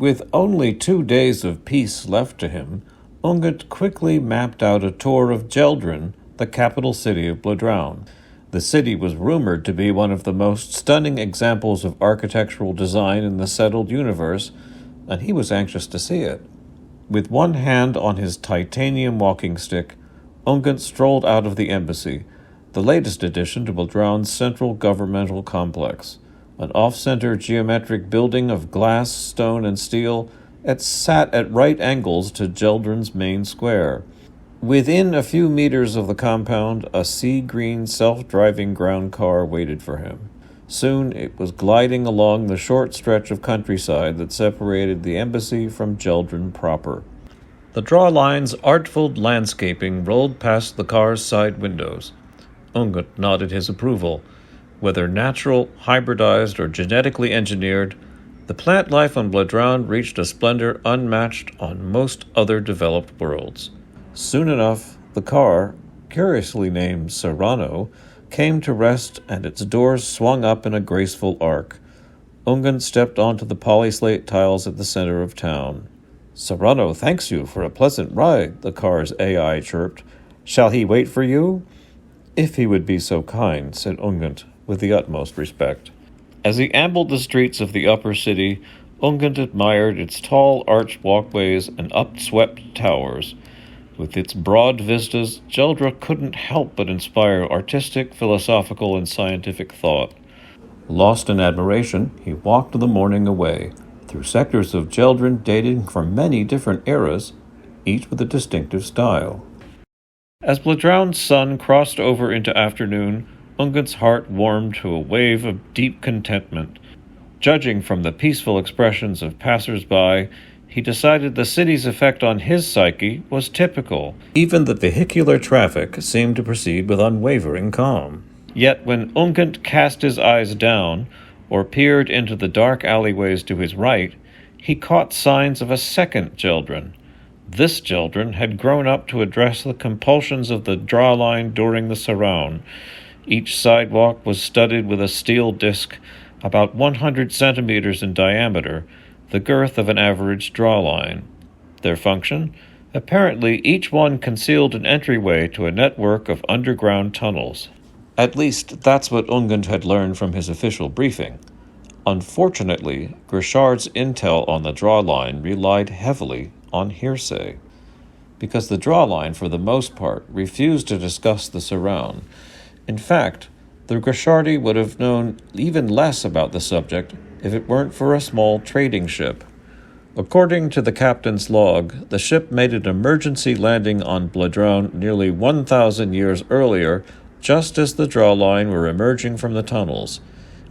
With only 2 days of peace left to him, Ungent quickly mapped out a tour of Jeldren, the capital city of Bledraun. The city was rumored to be one of the most stunning examples of architectural design in the settled universe, and he was anxious to see it. With one hand on his titanium walking stick, Ungent strolled out of the embassy, the latest addition to Bledraun's central governmental complex. An off-center geometric building of glass, stone, and steel, it sat at right angles to Jeldren's main square. Within a few meters of the compound, a sea-green self-driving ground car waited for him. Soon it was gliding along the short stretch of countryside that separated the embassy from Jeldren proper. The drawline's artful landscaping rolled past the car's side windows. Ungent nodded his approval. Whether natural, hybridized, or genetically engineered, the plant life on Bledraun reached a splendor unmatched on most other developed worlds. Soon enough, the car, curiously named Serrano, came to rest and its doors swung up in a graceful arc. Ungent stepped onto the polyslate tiles at the center of town. "Serrano thanks you for a pleasant ride," the car's AI chirped. "Shall he wait for you?" "If he would be so kind," said Ungent, with the utmost respect. As he ambled the streets of the upper city, Ungent admired its tall arched walkways and upswept towers. With its broad vistas, Jeldren couldn't help but inspire artistic, philosophical, and scientific thought. Lost in admiration, he walked the morning away, through sectors of Jeldren dating from many different eras, each with a distinctive style. As Bledraun's sun crossed over into afternoon, Ungent's heart warmed to a wave of deep contentment. Judging from the peaceful expressions of passers-by, he decided the city's effect on his psyche was typical. Even the vehicular traffic seemed to proceed with unwavering calm. Yet when Ungent cast his eyes down, or peered into the dark alleyways to his right, he caught signs of a second Jeldren. This Jeldren had grown up to address the compulsions of the drawline during the surround. Each sidewalk was studded with a steel disc about 100 centimeters in diameter, the girth of an average drawline. Their function? Apparently, each one concealed an entryway to a network of underground tunnels. At least, that's what Ungent had learned from his official briefing. Unfortunately, Grashard's intel on the drawline relied heavily on hearsay, because the drawline, for the most part, refused to discuss the surround. In fact, the Grashardi would have known even less about the subject if it weren't for a small trading ship. According to the captain's log, the ship made an emergency landing on Bledraun nearly 1,000 years earlier, just as the drawline were emerging from the tunnels.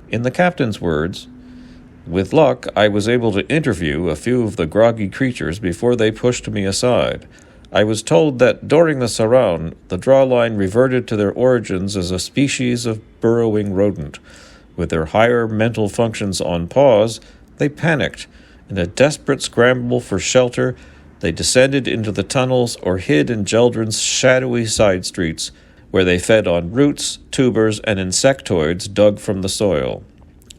In the captain's words, "With luck, I was able to interview a few of the groggy creatures before they pushed me aside. I was told that during the surround, the drawline reverted to their origins as a species of burrowing rodent. With their higher mental functions on pause, they panicked. In a desperate scramble for shelter, they descended into the tunnels or hid in Jeldren's shadowy side streets, where they fed on roots, tubers, and insectoids dug from the soil.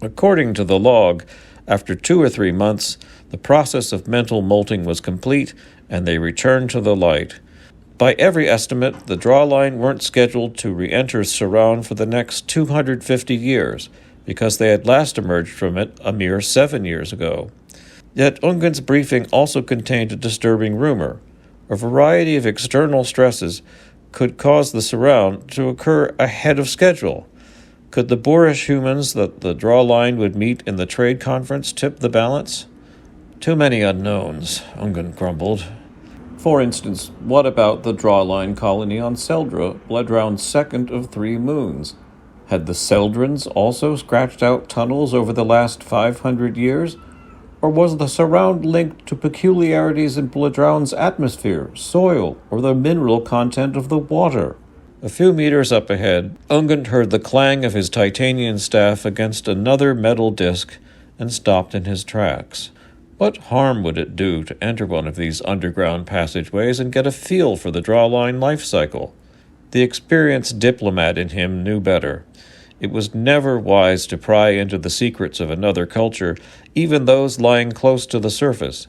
According to the log, after 2 or 3 months, the process of mental molting was complete, and they returned to the light. By every estimate, the drawline weren't scheduled to re-enter surround for the next 250 years, because they had last emerged from it a mere 7 years ago. Yet Ungent's briefing also contained a disturbing rumor. A variety of external stresses could cause the surround to occur ahead of schedule. Could the boorish humans that the drawline would meet in the trade conference tip the balance? Too many unknowns, Ungent grumbled. For instance, what about the drawline colony on Seldra, Bledraun's second of 3 moons? Had the Seldrens also scratched out tunnels over the last 500 years? Or was the surround linked to peculiarities in Bledraun's atmosphere, soil, or the mineral content of the water? A few meters up ahead, Ungent heard the clang of his titanium staff against another metal disc and stopped in his tracks. What harm would it do to enter one of these underground passageways and get a feel for the drawline life cycle? The experienced diplomat in him knew better. It was never wise to pry into the secrets of another culture, even those lying close to the surface.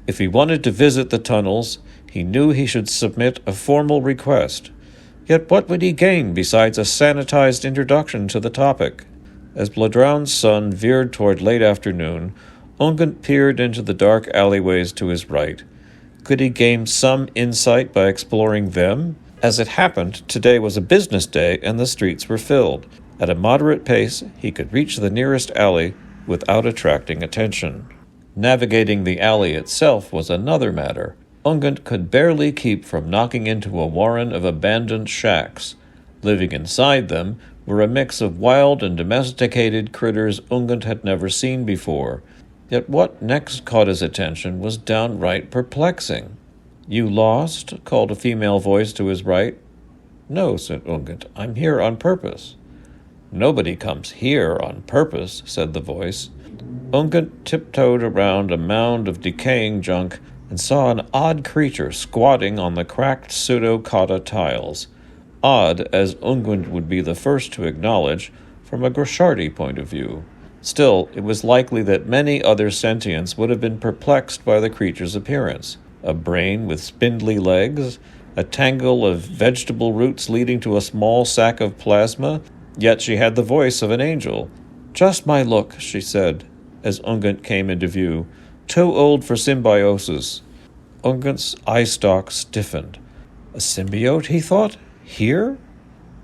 If he wanted to visit the tunnels, he knew he should submit a formal request. Yet what would he gain besides a sanitized introduction to the topic? As Bledraun's sun veered toward late afternoon, Ungent peered into the dark alleyways to his right. Could he gain some insight by exploring them? As it happened, today was a business day and the streets were filled. At a moderate pace, he could reach the nearest alley without attracting attention. Navigating the alley itself was another matter. Ungent could barely keep from knocking into a warren of abandoned shacks. Living inside them were a mix of wild and domesticated critters Ungent had never seen before. Yet what next caught his attention was downright perplexing. "You lost?" called a female voice to his right. "No," said Ungent. "I'm here on purpose." "Nobody comes here on purpose," said the voice. Ungent tiptoed around a mound of decaying junk and saw an odd creature squatting on the cracked pseudo-kata tiles. Odd, as Ungent would be the first to acknowledge, from a Grashardi point of view. Still, it was likely that many other sentients would have been perplexed by the creature's appearance. A brain with spindly legs, a tangle of vegetable roots leading to a small sac of plasma, yet she had the voice of an angel. "Just my look," she said, as Ungent came into view. "Too old for symbiosis." Ungent's eye stalk stiffened. A symbiote, he thought? Here?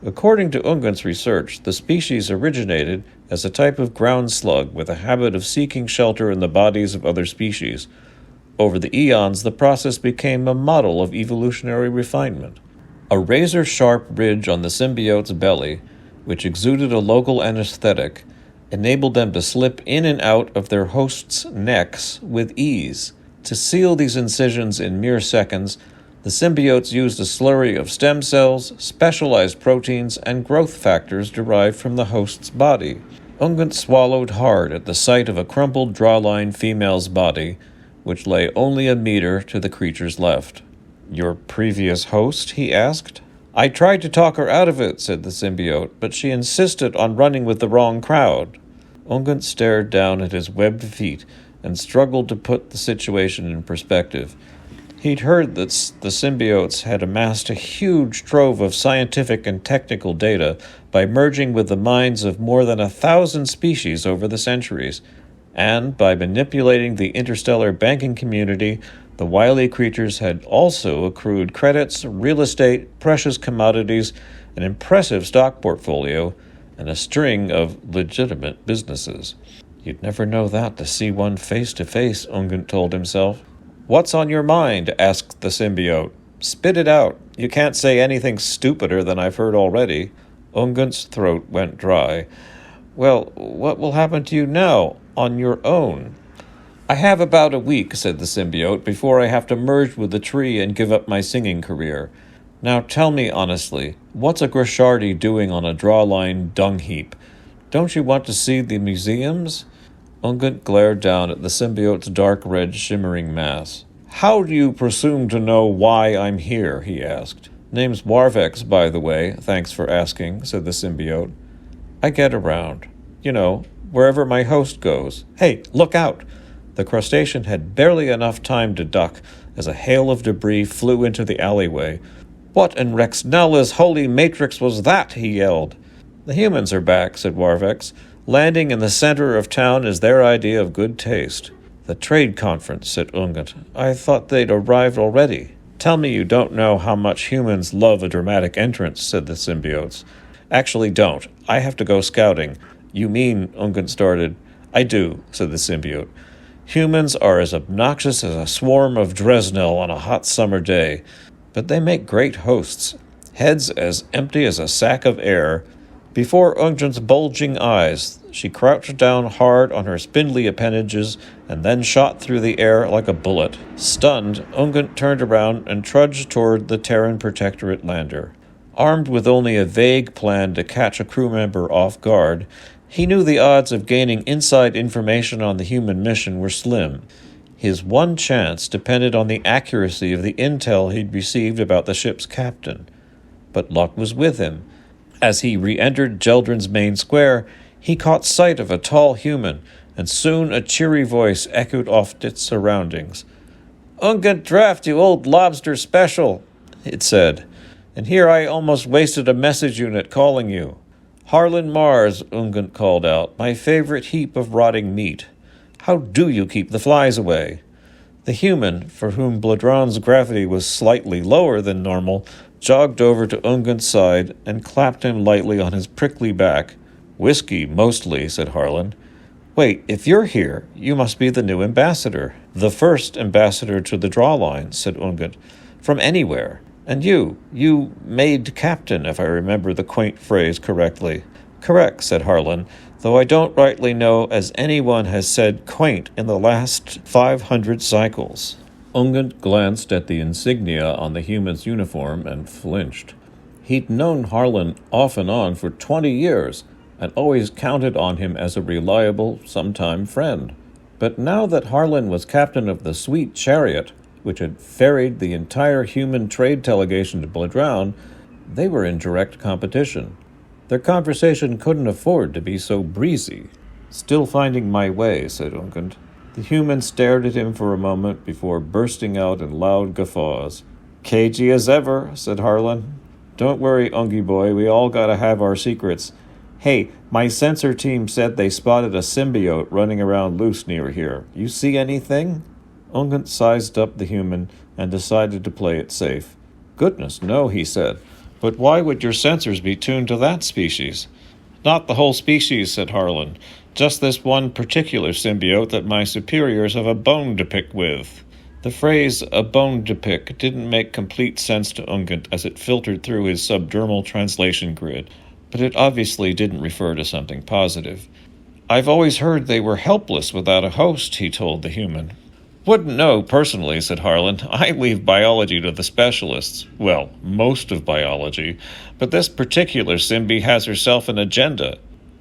According to Ungent's research, the species originated as a type of ground slug with a habit of seeking shelter in the bodies of other species. Over the eons, the process became a model of evolutionary refinement. A razor-sharp ridge on the symbiote's belly, which exuded a local anesthetic, enabled them to slip in and out of their hosts' necks with ease. To seal these incisions in mere seconds, the symbiotes used a slurry of stem cells, specialized proteins, and growth factors derived from the host's body. Ungent swallowed hard at the sight of a crumpled drawline female's body, which lay only a meter to the creature's left. "Your previous host?" he asked. "I tried to talk her out of it," said the symbiote, "but she insisted on running with the wrong crowd." Ungent stared down at his webbed feet and struggled to put the situation in perspective. He'd heard that the symbiotes had amassed a huge trove of scientific and technical data by merging with the minds of more than 1,000 species over the centuries, and by manipulating the interstellar banking community, the wily creatures had also accrued credits, real estate, precious commodities, an impressive stock portfolio, and a string of legitimate businesses. You'd never know that to see one face to face, Ungent told himself. "What's on your mind?" asked the symbiote. "Spit it out. You can't say anything stupider than I've heard already." Ungent's throat went dry. "Well, what will happen to you now, on your own?" "I have about a week," said the symbiote, "before I have to merge with the tree and give up my singing career. Now tell me honestly, what's a Grashardi doing on a drawline dung heap? Don't you want to see the museums?" Ungent glared down at the symbiote's dark red shimmering mass. "How do you presume to know why I'm here?" he asked. "Name's Warvex, by the way, thanks for asking," said the symbiote. "I get around. You know, wherever my host goes. Hey, look out!" The crustacean had barely enough time to duck as a hail of debris flew into the alleyway. "What in Rexnella's holy matrix was that?" he yelled. "The humans are back," said Warvex. "Landing in the center of town is their idea of good taste." "The trade conference," said Ungent. "I thought they'd arrived already." "Tell me you don't know how much humans love a dramatic entrance," said the symbiotes. "Actually don't. I have to go scouting." "You mean," Ungent started. "I do," said the symbiote. "Humans are as obnoxious as a swarm of Dresnel on a hot summer day, but they make great hosts. Heads as empty as a sack of air. Before Ungent's bulging eyes, she crouched down hard on her spindly appendages and then shot through the air like a bullet. Stunned, Ungent turned around and trudged toward the Terran Protectorate lander. Armed with only a vague plan to catch a crew member off guard, he knew the odds of gaining inside information on the human mission were slim. His one chance depended on the accuracy of the intel he'd received about the ship's captain. But luck was with him. As he re-entered Jeldren's main square, he caught sight of a tall human, and soon a cheery voice echoed off its surroundings. "Ungent Draaf, you old lobster special," it said. "And here I almost wasted a message unit calling you." "Harlan Mars," Ungent called out, "my favorite heap of rotting meat. How do you keep the flies away?" The human, for whom Bledraun's gravity was slightly lower than normal, jogged over to Ungent's side and clapped him lightly on his prickly back. "Whiskey, mostly," said Harlan. "Wait, if you're here, you must be the new ambassador." "The first ambassador to the Drawline," said Ungent. "From anywhere. And you made captain, if I remember the quaint phrase correctly." "Correct," said Harlan, "though I don't rightly know as anyone has said quaint in the last 500 cycles." Ungent glanced at the insignia on the human's uniform and flinched. He'd known Harlan off and on for 20 years, and always counted on him as a reliable, sometime friend. But now that Harlan was captain of the Sweet Chariot, which had ferried the entire human trade delegation to Bledraun, they were in direct competition. Their conversation couldn't afford to be so breezy. "Still finding my way," said Ungent. The human stared at him for a moment before bursting out in loud guffaws. "Cagey as ever," said Harlan. "Don't worry, Ungy boy, we all gotta have our secrets. Hey, my sensor team said they spotted a symbiote running around loose near here. You see anything?" Ungent sized up the human and decided to play it safe. "Goodness, no," he said. "But why would your sensors be tuned to that species?" "Not the whole species," said Harlan. "Just this one particular symbiote that my superiors have a bone to pick with." The phrase, "a bone to pick," didn't make complete sense to Ungent as it filtered through his subdermal translation grid, but it obviously didn't refer to something positive. "I've always heard they were helpless without a host," he told the human. "Wouldn't know, personally," said Harlan. "I leave biology to the specialists. Well, most of biology. But this particular Symbi has herself an agenda."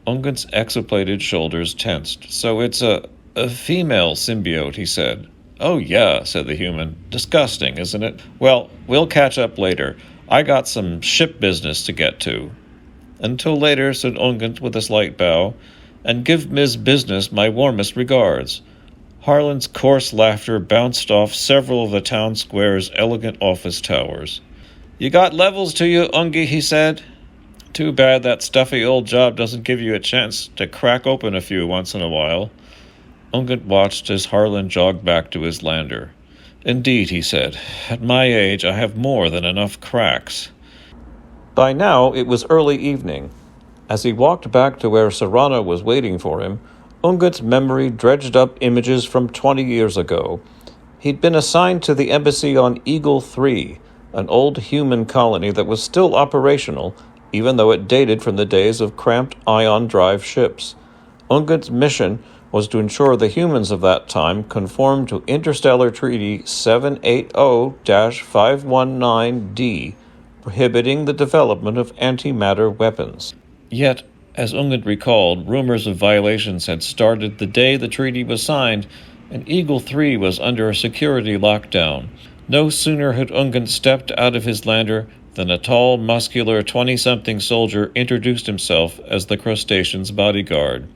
Ungent's exoplated shoulders tensed. "So it's a female symbiote," he said. "Oh, yeah," said the human. "Disgusting, isn't it? Well, we'll catch up later. I got some ship business to get to." "Until later," said Ungent with a slight bow. "And give Ms. Business my warmest regards." Harlan's coarse laughter bounced off several of the town square's elegant office towers. "You got levels to you, Ungy," he said. "Too bad that stuffy old job doesn't give you a chance to crack open a few once in a while." Ungent watched as Harlan jogged back to his lander. "Indeed," he said. "At my age, I have more than enough cracks." By now, it was early evening. As he walked back to where Serrano was waiting for him, Ungent's memory dredged up images from 20 years ago. He'd been assigned to the embassy on Eagle 3, an old human colony that was still operational, even though it dated from the days of cramped ion drive ships. Ungent's mission was to ensure the humans of that time conformed to Interstellar Treaty 780-519D, prohibiting the development of antimatter weapons. Yet, as Ungent recalled, rumors of violations had started the day the treaty was signed, and Eagle 3 was under a security lockdown. No sooner had Ungent stepped out of his lander than a tall, muscular 20-something soldier introduced himself as the crustacean's bodyguard.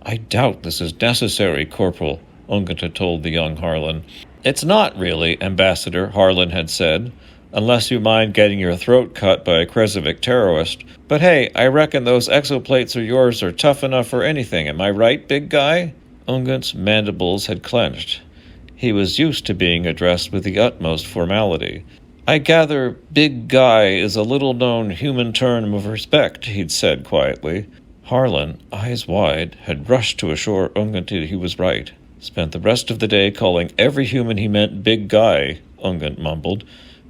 "I doubt this is necessary, Corporal," Ungent had told the young Harlan. "It's not really, Ambassador," Harlan had said, "unless you mind getting your throat cut by a Kresovic terrorist. But hey, I reckon those exoplates of yours are tough enough for anything, am I right, big guy?" Ungent's mandibles had clenched. He was used to being addressed with the utmost formality. "I gather big guy is a little-known human term of respect," he'd said quietly. Harlan, eyes wide, had rushed to assure Ungent he was right. "Spent the rest of the day calling every human he meant big guy," Ungent mumbled,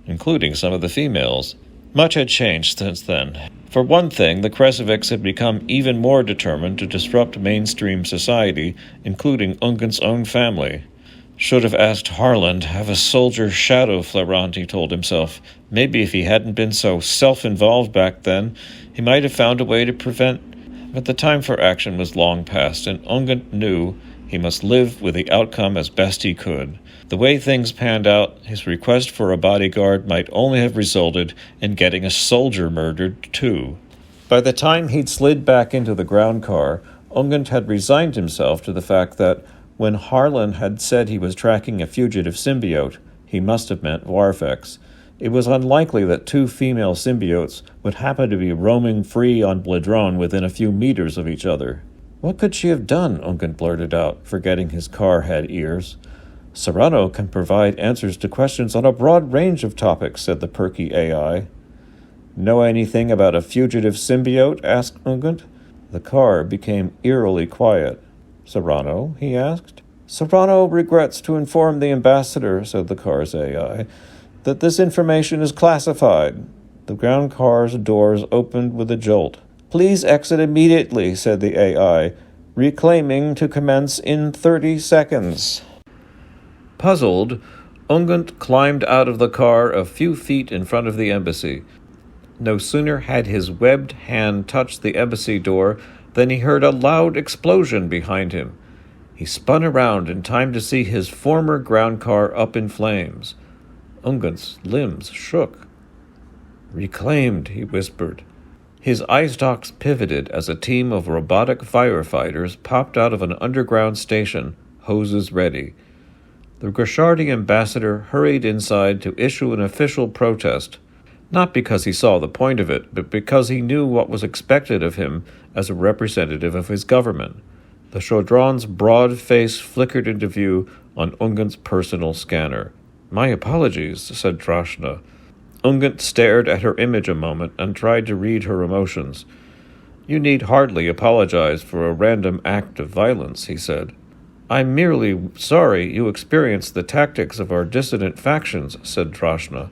"including some of the females." Much had changed since then. For one thing, the Kresovics had become even more determined to disrupt mainstream society, including Ungent's own family. Should have asked Harlan to have a soldier shadow Flarant, he told himself. Maybe if he hadn't been so self-involved back then, he might have found a way to prevent... But the time for action was long past, and Ungent knew he must live with the outcome as best he could. The way things panned out, his request for a bodyguard might only have resulted in getting a soldier murdered, too. By the time he'd slid back into the ground car, Ungent had resigned himself to the fact that when Harlan had said he was tracking a fugitive symbiote, he must have meant Warfex. It was unlikely that two female symbiotes would happen to be roaming free on Bledraun within a few meters of each other. What could she have done? Ungent blurted out, forgetting his car had ears. Serrano can provide answers to questions on a broad range of topics, said the perky AI. Know anything about a fugitive symbiote? Asked Ungent. The car became eerily quiet. Serrano? He asked. Serrano regrets to inform the ambassador, said the car's AI, that this information is classified. The ground car's doors opened with a jolt. Please exit immediately, said the AI, reclaiming to commence in 30 seconds. Puzzled, Ungent climbed out of the car a few feet in front of the embassy. No sooner had his webbed hand touched the embassy door than he heard a loud explosion behind him. He spun around in time to see his former ground car up in flames. Ungent's limbs shook. Reclaimed, he whispered. His eye stalks pivoted as a team of robotic firefighters popped out of an underground station, hoses ready. The Grashardi ambassador hurried inside to issue an official protest, not because he saw the point of it, but because he knew what was expected of him as a representative of his government. The Chaudron's broad face flickered into view on Ungent's personal scanner. My apologies, said Drashna. Ungent stared at her image a moment and tried to read her emotions. You need hardly apologize for a random act of violence, he said. I'm merely sorry you experienced the tactics of our dissident factions, said Drashna.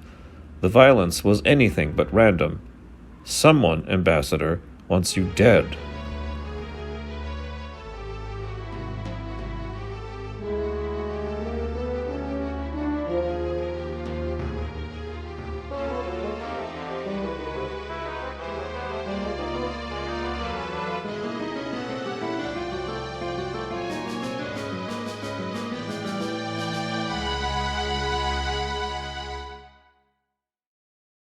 The violence was anything but random. Someone, Ambassador, wants you dead.